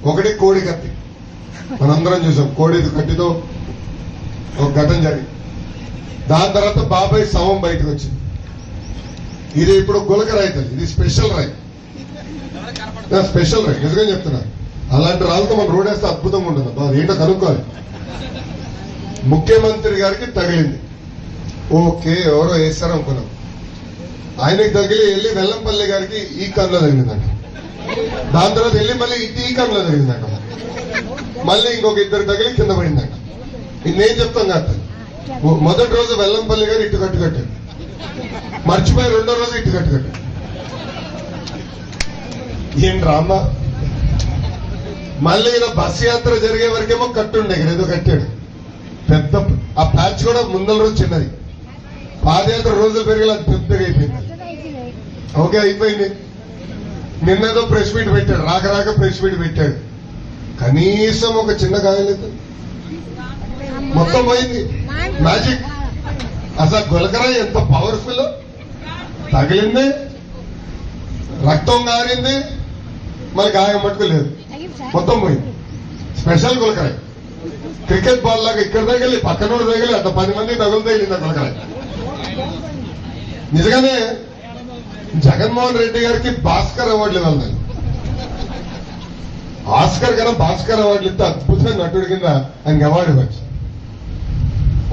ఒకటి కోడి కత్తి మనందరం చూసాం. కోడి కత్తితో ఒక ఘటన జరిగింది. దాని తర్వాత బాబాయ్ శవం బయటకు వచ్చింది. ఇది ఇప్పుడు గులక రైతు, ఇది స్పెషల్ రైతు, స్పెషల్ రైతు. నిజంగా చెప్తున్నా, అలాంటి రాళ్ళతో మనం రోడ్ వేస్తే అద్భుతంగా ఉంటుంది. అది ఏంటో కనుక్కోవాలి. ముఖ్యమంత్రి గారికి తగిలింది, ఓకే ఎవరో వేస్తారు అనుకున్నాం. ఆయనకి తగిలి వెళ్ళి వెల్లంపల్లి గారికి ఈ కన్నులో తగిలిందంట. దాని తర్వాత వెళ్ళి మళ్ళీ ఈ కన్నులో తగిలిందంట. మళ్ళీ ఇంకొక ఇద్దరు తగిలి కింద పడిందంట. ఇది నేను చెప్తాం కాదు. మొదటి రోజు వెల్లంపల్లి గారు ఇటు కట్టు కట్టాడు, మర్చిపోయి రెండో రోజు ఇటు కట్టు కట్టాడు. ఏం డ్రామా. మళ్ళీ ఈయన బస్ యాత్ర జరిగే వరకేమో కట్టుండే, ఇక్కడ ఏదో కట్టాడు పెద్ద. ఆ ప్యాచ్ కూడా ముందల రోజు చిన్నది, పాదయాత్ర రోజులు పెరిగి అది పెద్దగా అయిపోయింది. ఓకే అయిపోయింది. నిన్నేదో ప్రెస్ మీట్ పెట్టాడు, రాక రాక ప్రెస్ మీట్ పెట్టాడు. కనీసం ఒక చిన్న గాయలేదు, మొత్తం పోయింది. మ్యాజిక్. అసలు గులకరా ఎంత పవర్ఫుల్. తగిలింది, రక్తం గారింది, మరి గాయం మట్టుకు లేదు, మొత్తం పోయింది. స్పెషల్ గులకరాయి. క్రికెట్ బాల్ లాగా ఇక్కడ తగిలి పక్కనోడు తగిలి అంత 10 మంది తగులు తగిలింది గులకరాయి. నిజంగానే జగన్మోహన్ రెడ్డి గారికి భాస్కర్ అవార్డులు ఇవ్వాలి. ఆస్కర్ కన్నా భాస్కర్ అవార్డులు ఇస్తే అద్భుతమైన నటుడి కింద ఆయనకి అవార్డు ఇవ్వచ్చు.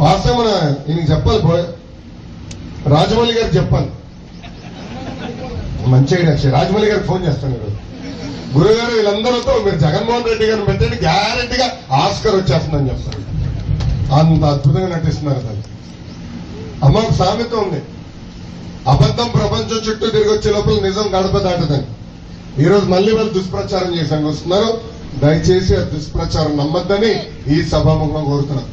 వాస్తవం ఈయనకి చెప్పాలి, రాజమౌళి గారికి చెప్పాలి. మంచి ఐడియా. రాజమౌళి గారికి ఫోన్ చేస్తాను ఈరోజు. గురుగారు వీళ్ళందరితో మీరు జగన్మోహన్ రెడ్డి గారిని పెట్టండి, గ్యారెంటీగా ఆస్కర్ వచ్చేస్తుందని చెప్తారు. అంత అద్భుతంగా నటిస్తున్నారు. అసలు అమ్మ ఒక సామెత ఉంది, అబద్ధం ప్రపంచం చుట్టూ తిరిగి వచ్చే లోపల నిజం గడప దాటదని. ఈ రోజు మళ్ళీ వాళ్ళు దుష్ప్రచారం చేశాను వస్తున్నారు. దయచేసి ఆ దుష్ప్రచారం నమ్మద్దని ఈ సభాముఖంగా కోరుతున్నాను.